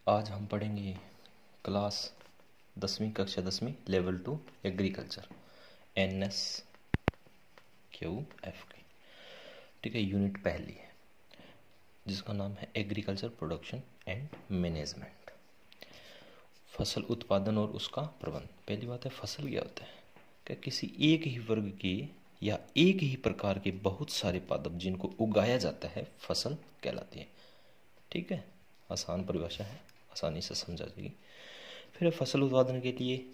आज हम पढ़ेंगे क्लास 10वीं कक्षा 10वीं लेवल 2 एग्रीकल्चर NSQF की। ठीक है, यूनिट पहली है जिसका नाम है एग्रीकल्चर प्रोडक्शन एंड मैनेजमेंट। फसल उत्पादन और उसका प्रबंध। पहली बात है, फसल क्या होता है? क्या किसी एक ही वर्ग के या एक ही प्रकार के बहुत सारे पादप जिनको उगाया जाता है फसल कहलाती है। ठीक है, आसान परिभाषा है, आसानी से समझा जाएगी। फिर फसल उत्पादन के लिए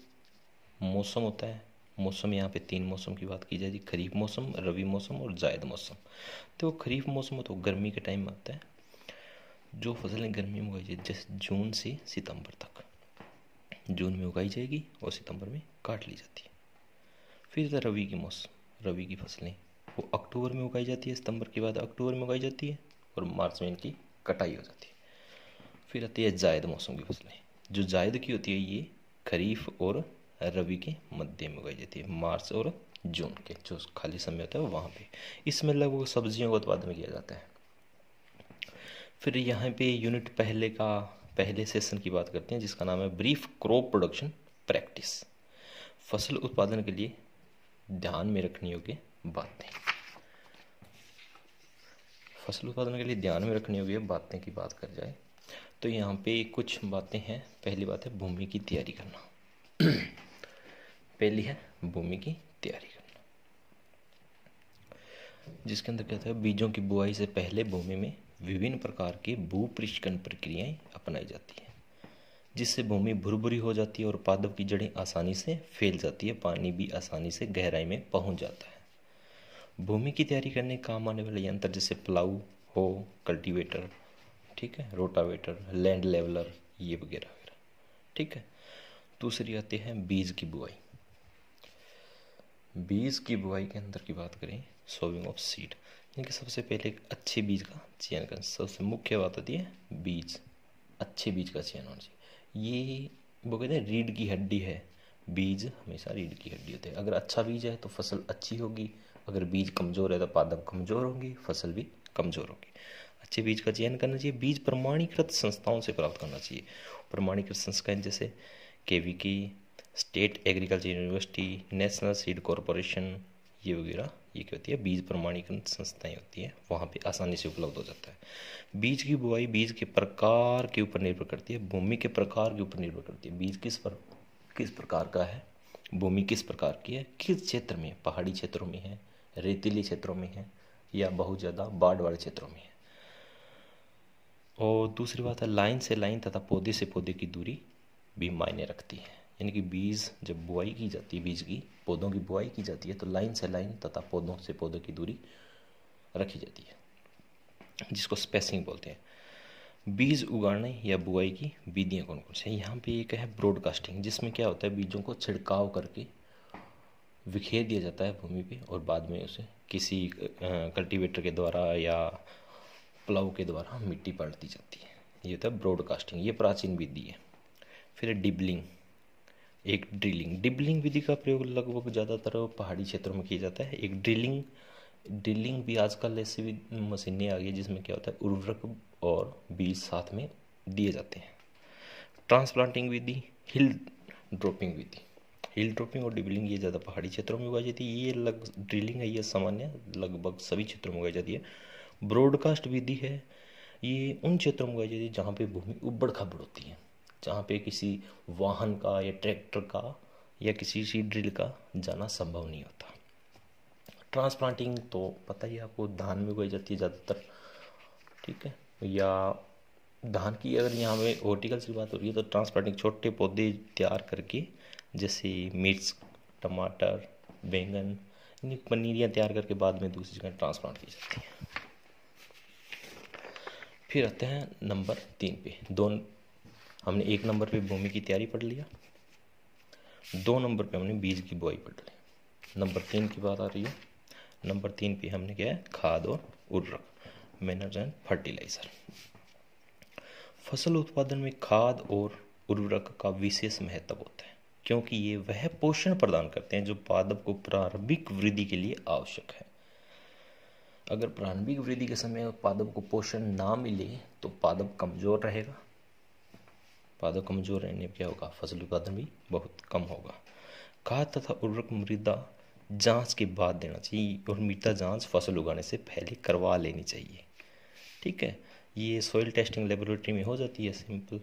मौसम होता है। मौसम यहाँ पे 3 मौसम की बात की जाएगी, खरीफ मौसम, रबी मौसम और जायद मौसम। तो खरीफ मौसम तो गर्मी के टाइम में आता है, जो फसलें गर्मी में उगाई जाए, जैसे जून से सितंबर तक। जून में उगाई जाएगी और सितंबर में काट ली जाती है। फिर रबी की मौसम, रबी की फसलें वो अक्टूबर में उगाई जाती है, सितंबर के बाद अक्टूबर में उगाई जाती है और मार्च में इनकी कटाई हो जाती है। फिर आती है जायद मौसम की फसलें, जो जायद की होती है ये खरीफ और रबी के मध्य में उगाई जाती है, मार्च और जून के जो खाली समय होता है वहाँ पे। इसमें लगभग सब्जियों का उत्पादन किया जाता है। फिर यहाँ पे यूनिट पहले सेशन की बात करते हैं जिसका नाम है ब्रीफ क्रॉप प्रोडक्शन प्रैक्टिस। फसल उत्पादन के लिए ध्यान में रखने योग्य बातें। फसल उत्पादन के लिए ध्यान में रखने योग्य बातें की बात कर जाए तो यहाँ पे कुछ बातें हैं। पहली बात है भूमि की तैयारी करना। पहली है भूमि की तैयारी करना, जिसके अंदर क्या होता है, बीजों की बुआई से पहले भूमि में विभिन्न प्रकार की भूपृष्ठकरण प्रक्रियाएं अपनाई जाती है, जिससे भूमि भुरभुरी हो जाती है और पादप की जड़ें आसानी से फैल जाती है, पानी भी आसानी से गहराई में पहुंच जाता है। भूमि की तैयारी करने काम आने वाले यंत्र जैसे प्लाऊ हो, कल्टीवेटर, ठीक है, रोटावेटर, लैंड लेवलर, ये वगैरह वगैरह। ठीक है, दूसरी आती है बीज की बुआई। बीज की बुआई के अंदर की बात करें, सोविंग ऑफ सीड, यानी कि सबसे पहले एक अच्छे बीज का चयन करना। सबसे मुख्य बात होती है बीज, अच्छे बीज का चयन होना चाहिए। ये वो कहते हैं रीढ़ की हड्डी है, बीज हमेशा रीढ़ की हड्डी होती है। अगर अच्छा बीज है तो फसल अच्छी होगी, अगर बीज कमज़ोर है तो पादप कमज़ोर होंगे, फसल भी कमज़ोर होगी। अच्छे बीज का चयन करना चाहिए। बीज प्रमाणीकृत संस्थाओं से प्राप्त करना चाहिए। प्रमाणीकृत संस्थाएं जैसे KVK, state agriculture university, national seed corporation, ये वगैरह, ये क्या होती है, बीज प्रमाणीकरण संस्थाएं होती हैं, वहाँ पे आसानी से उपलब्ध हो जाता है। बीज की बुआई बीज के प्रकार के ऊपर निर्भर करती है, भूमि के प्रकार के ऊपर निर्भर करती है। बीज किस प्रकार का है, भूमि किस प्रकार की है, किस क्षेत्र में, पहाड़ी क्षेत्रों में है, रेतीले क्षेत्रों में है या बहुत ज़्यादा बाढ़ वाले क्षेत्रों में है। और दूसरी बात है लाइन से लाइन तथा पौधे से पौधे की दूरी भी मायने रखती है, यानी कि बीज जब बुआई की जाती है, बीज की पौधों की बुआई की जाती है तो लाइन से लाइन तथा पौधों से पौधों की दूरी रखी जाती है, जिसको स्पेसिंग बोलते हैं। बीज उगाने या बुआई की विधियाँ कौन कौन सी हैं? यहाँ पे एक है ब्रॉडकास्टिंग, जिसमें क्या होता है, बीजों को छिड़काव करके बिखेर दिया जाता है भूमि पे और बाद में उसे किसी कल्टीवेटर के द्वारा या प्लाऊ के द्वारा मिट्टी पलट दी जाती है। ये होता है ब्रॉडकास्टिंग, ये प्राचीन विधि है। फिर डिबलिंग, एक ड्रिलिंग विधि का प्रयोग लगभग ज़्यादातर पहाड़ी क्षेत्रों में किया जाता है। एक ड्रिलिंग भी आजकल ऐसी भी मशीनें आ गई जिसमें क्या होता है, उर्वरक और बीज साथ में दिए जाते हैं। ट्रांसप्लांटिंग विधि, हिल ड्रॉपिंग और डिबलिंग ये ज़्यादा पहाड़ी क्षेत्रों में उगाई जाती है। ये ड्रिलिंग है, ये सामान्य लगभग सभी क्षेत्रों में उगाई जाती है। ब्रॉडकास्ट विधि है, ये उन क्षेत्रों में उगाई जाती है जहाँ पे भूमि उबड़ खाबड़ होती है, जहाँ पे किसी वाहन का या ट्रैक्टर का या किसी सीड ड्रिल का जाना संभव नहीं होता। ट्रांसप्लांटिंग तो पता ही आपको, धान में उगाई जाती है ज़्यादातर, ठीक है, या धान की अगर यहाँ पे हॉर्टिकल्चर की बात हो रही है तो ट्रांसप्लांटिंग छोटे पौधे तैयार करके, जैसे मिर्च, टमाटर, बैंगन, इनकी पनीरियाँ तैयार करके बाद में दूसरी जगह ट्रांसप्लांट की जाती है। फिर आते हैं नंबर 3 पे। हमने 1 नंबर पे भूमि की तैयारी पढ़ लिया, 2 नंबर पे हमने बीज की बुआई पढ़ ली। नंबर 3 की बात आ रही है। नंबर 3 पे हमने क्या है, खाद और उर्वरक, मिनरल्स एंड फर्टिलाइजर। फसल उत्पादन में खाद और उर्वरक का विशेष महत्व होता है, क्योंकि ये वह पोषण प्रदान करते हैं जो पादप को प्रारंभिक वृद्धि के लिए आवश्यक है। अगर प्रारंभिक वृद्धि के समय पादप को पोषण ना मिले तो पादप कमजोर रहेगा, पादप कमजोर रहने पर क्या होगा, फसल उत्पादन भी बहुत कम होगा। खाद तथा उर्वरक मृदा जांच के बाद देना चाहिए और मृदा जांच फसल उगाने से पहले करवा लेनी चाहिए। ठीक है, ये सॉइल टेस्टिंग लेबोरेटरी में हो जाती है सिंपल,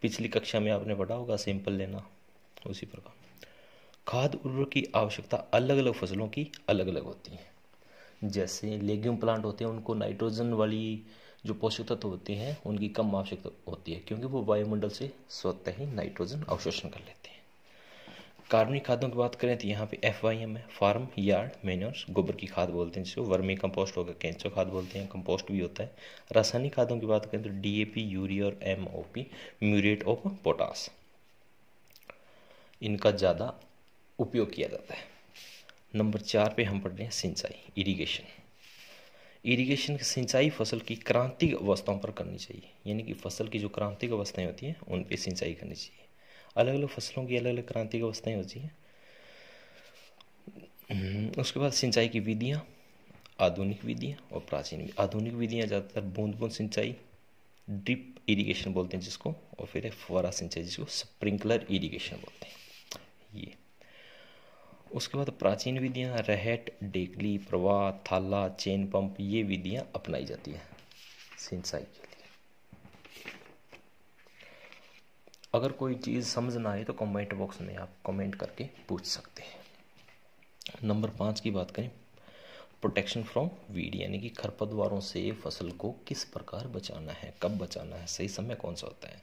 पिछली कक्षा में आपने पढ़ा होगा सिंपल लेना। उसी प्रकार खाद उर्वरक की आवश्यकता अलग अलग फसलों की अलग अलग होती है। जैसे लेग्यूम प्लांट होते हैं, उनको नाइट्रोजन वाली जो पोषक तत्व होते हैं उनकी कम आवश्यकता होती है, क्योंकि वो वायुमंडल से स्वतः ही नाइट्रोजन अवशोषण कर लेते हैं। कार्बनिक खादों की बात करें तो यहाँ पे FYM है, फार्म यार्ड मैन्योर्स, गोबर की खाद बोलते हैं जिसको, वर्मी कंपोस्ट होगा, केंचो खाद बोलते हैं, कंपोस्ट भी होता है। रासायनिक खादों की बात करें तो DAP, यूरिया और MOP, म्यूरेट ऑफ पोटास, इनका ज़्यादा उपयोग किया जाता है। नंबर 4 पे हम पढ़ रहे हैं सिंचाई, इरिगेशन। इरिगेशन की सिंचाई फसल की क्रांतिक अवस्थाओं पर करनी चाहिए, यानी कि फसल की जो क्रांतिक अवस्थाएं होती हैं उन पे सिंचाई करनी चाहिए। अलग अलग फसलों की अलग अलग क्रांतिक अवस्थाएं होती हैं। उसके बाद सिंचाई की विधियाँ, आधुनिक विधियाँ और प्राचीन। आधुनिक विधियाँ ज़्यादातर बूंद बूंद सिंचाई, ड्रिप इरिगेशन बोलते हैं जिसको, और फिर है फुहारा सिंचाई जिसको स्प्रिंकलर इरिगेशन बोलते हैं ये। उसके बाद प्राचीन विधियाँ रहट, डेकली, प्रवाह, थाला, चेन पंप, ये विधियाँ अपनाई जाती है सिंचाई के लिए। अगर कोई चीज़ समझ ना आए तो कमेंट बॉक्स में आप कमेंट करके पूछ सकते हैं। नंबर 5 की बात करें, प्रोटेक्शन फ्रॉम वीड, यानी कि खरपतवारों से फसल को किस प्रकार बचाना है, कब बचाना है, सही समय कौन सा होता है।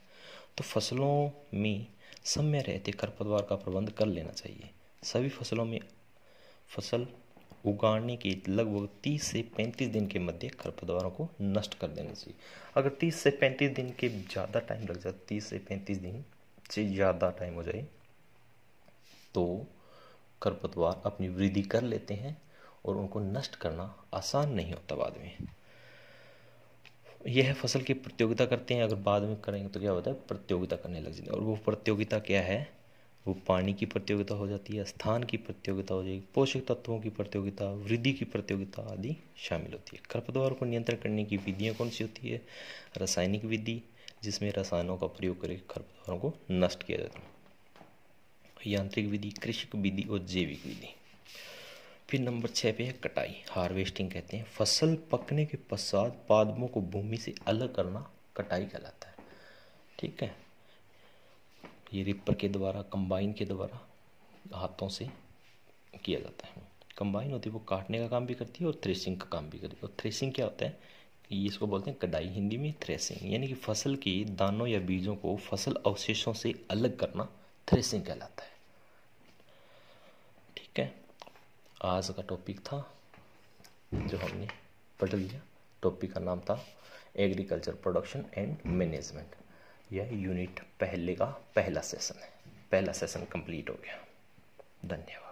तो फसलों में समय रहते खरपतवार का प्रबंध कर लेना चाहिए। सभी फसलों में फसल उगाने के लगभग 30 से 35 दिन के मध्य खरपतवारों को नष्ट कर देना चाहिए। अगर 30 से 35 दिन के ज़्यादा टाइम लग जाए, 30 से 35 दिन से ज़्यादा टाइम हो जाए तो खरपतवार अपनी वृद्धि कर लेते हैं और उनको नष्ट करना आसान नहीं होता बाद में। यह फसल की प्रतियोगिता करते हैं, अगर बाद में करेंगे तो क्या होता है, प्रतियोगिता करने लग जाते हैं। और वो प्रतियोगिता क्या है, वो पानी की प्रतियोगिता हो जाती है, स्थान की प्रतियोगिता हो जाएगी, पोषक तत्वों की प्रतियोगिता, वृद्धि की प्रतियोगिता आदि शामिल होती है। खरपतवार को नियंत्रण करने की विधियाँ कौन सी होती है, रासायनिक विधि जिसमें रसायनों का प्रयोग करके खरपतवारों को नष्ट किया जाता है, यांत्रिक विधि, कृषि विधि और जैविक विधि। फिर नंबर 6 पे है कटाई, हार्वेस्टिंग कहते हैं। फसल पकने के पश्चात पादपों को भूमि से अलग करना कटाई कहलाता है। ठीक है, ये रिपर के द्वारा, कंबाइन के द्वारा हाथों से किया जाता है। कंबाइन होती है वो काटने का काम भी करती है और थ्रेसिंग का काम भी करती है। और थ्रेसिंग क्या होता है, ये इसको बोलते हैं कटाई, हिंदी में थ्रेसिंग, यानी कि फसल के दानों या बीजों को फसल अवशेषों से अलग करना थ्रेसिंग कहलाता है। ठीक है, आज का टॉपिक था जो हमने पढ़ लिया, टॉपिक का नाम था एग्रीकल्चर प्रोडक्शन एंड मैनेजमेंट। यह यूनिट पहले का पहला सेशन है, पहला सेशन कंप्लीट हो गया। धन्यवाद।